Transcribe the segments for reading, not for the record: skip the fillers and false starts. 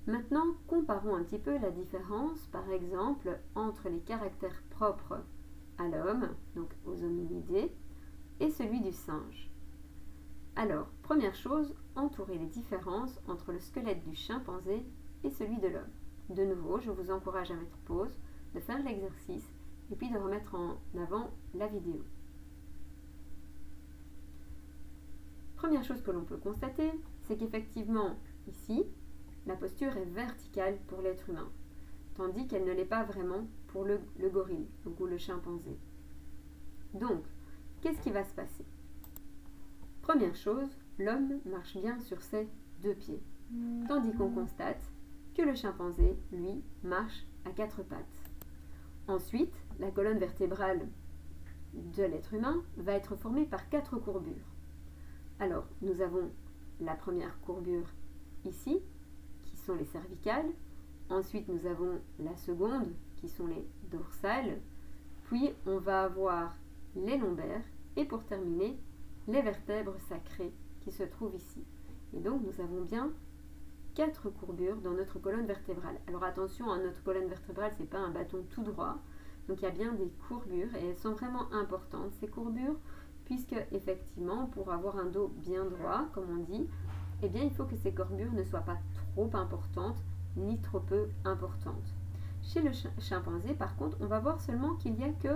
Maintenant, comparons un petit peu la différence, par exemple, entre les caractères propres à l'homme, donc aux hominidés, et celui du singe. Alors, première chose, entourer les différences entre le squelette du chimpanzé et celui de l'homme. De nouveau, je vous encourage à mettre pause, de faire l'exercice et puis de remettre en avant la vidéo. Première chose que l'on peut constater, c'est qu'effectivement, ici, la posture est verticale pour l'être humain, tandis qu'elle ne l'est pas vraiment pour le gorille, ou le chimpanzé. Donc, qu'est-ce qui va se passer? Première chose, l'homme marche bien sur ses deux pieds, tandis qu'on constate que le chimpanzé, lui, marche à quatre pattes. Ensuite, la colonne vertébrale de l'être humain va être formée par quatre courbures. Alors, nous avons la première courbure ici, qui sont les cervicales. Ensuite, nous avons la seconde, qui sont les dorsales. Puis, on va avoir les lombaires. Et pour terminer, les vertèbres sacrées qui se trouvent ici. Et donc, nous avons bien quatre courbures dans notre colonne vertébrale. Alors, attention, notre colonne vertébrale, ce n'est pas un bâton tout droit. Donc, il y a bien des courbures et elles sont vraiment importantes, ces courbures, puisque, effectivement, pour avoir un dos bien droit, comme on dit, eh bien, il faut que ces courbures ne soient pas trop importantes ni trop peu importantes. Chez le chimpanzé, par contre, on va voir seulement qu'il n'y a que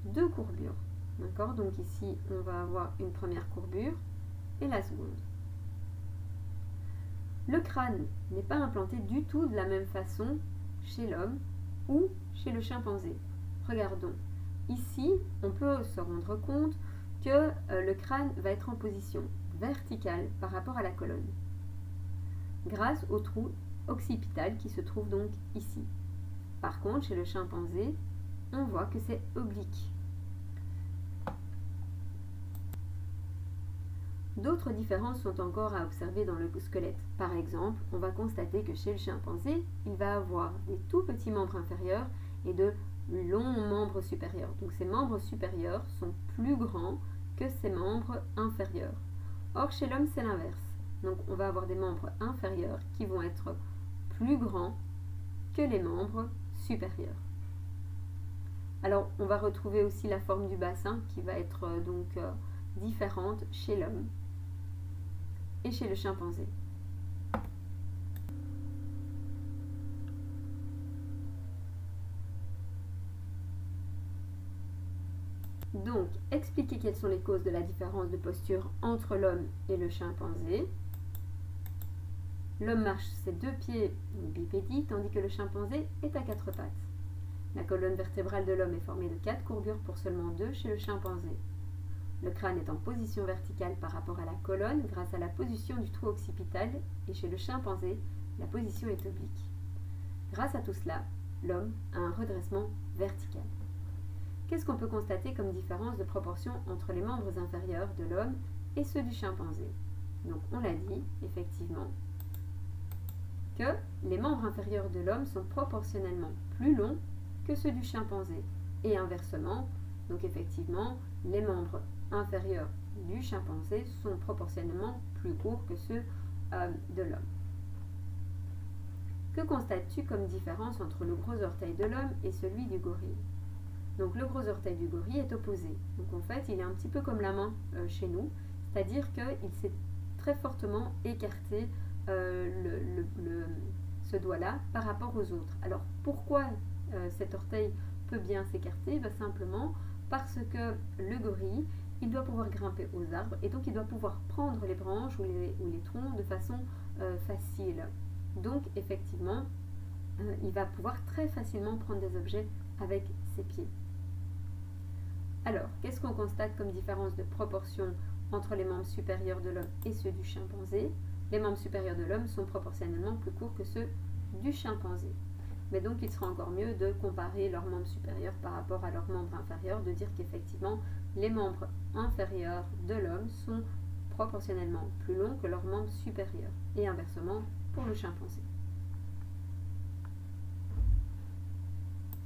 deux courbures. D'accord? Donc ici, on va avoir une première courbure et la seconde. Le crâne n'est pas implanté du tout de la même façon chez l'homme ou chez le chimpanzé. Regardons. Ici, on peut se rendre compte que le crâne va être en position verticale par rapport à la colonne, grâce au trou occipital qui se trouve donc ici. Par contre, chez le chimpanzé, on voit que c'est oblique. D'autres différences sont encore à observer dans le squelette. Par exemple, on va constater que chez le chimpanzé, il va avoir des tout petits membres inférieurs et de longs membres supérieurs. Donc ces membres supérieurs sont plus grands que ses membres inférieurs. Or, chez l'homme, c'est l'inverse. Donc on va avoir des membres inférieurs qui vont être plus grands que les membres supérieurs. Alors, on va retrouver aussi la forme du bassin qui va être différente chez l'homme et chez le chimpanzé. Donc, expliquer quelles sont les causes de la différence de posture entre l'homme et le chimpanzé. L'homme marche ses deux pieds bipédie, tandis que le chimpanzé est à quatre pattes. La colonne vertébrale de l'homme est formée de quatre courbures pour seulement deux chez le chimpanzé. Le crâne est en position verticale par rapport à la colonne grâce à la position du trou occipital et chez le chimpanzé, la position est oblique. Grâce à tout cela, l'homme a un redressement vertical. Qu'est-ce qu'on peut constater comme différence de proportion entre les membres inférieurs de l'homme et ceux du chimpanzé? Donc on l'a dit, effectivement, que les membres inférieurs de l'homme sont proportionnellement plus longs que ceux du chimpanzé. Et inversement, donc effectivement, les membres inférieurs du chimpanzé sont proportionnellement plus courts que ceux de l'homme. Que constates-tu comme différence entre le gros orteil de l'homme et celui du gorille? Donc le gros orteil du gorille est opposé. Donc en fait, il est un petit peu comme la main chez nous, c'est-à-dire qu'il s'est très fortement écarté ce doigt-là par rapport aux autres. Alors pourquoi cet orteil peut bien s'écarter? Simplement parce que le gorille, il doit pouvoir grimper aux arbres et donc il doit pouvoir prendre les branches ou les troncs de façon facile. Donc effectivement, il va pouvoir très facilement prendre des objets avec ses pieds. Alors, qu'est-ce qu'on constate comme différence de proportion entre les membres supérieurs de l'homme et ceux du chimpanzé? Les membres supérieurs de l'homme sont proportionnellement plus courts que ceux du chimpanzé. Mais donc, il sera encore mieux de comparer leurs membres supérieurs par rapport à leurs membres inférieurs, de dire qu'effectivement, les membres inférieurs de l'homme sont proportionnellement plus longs que leurs membres supérieurs, et inversement pour le chimpanzé.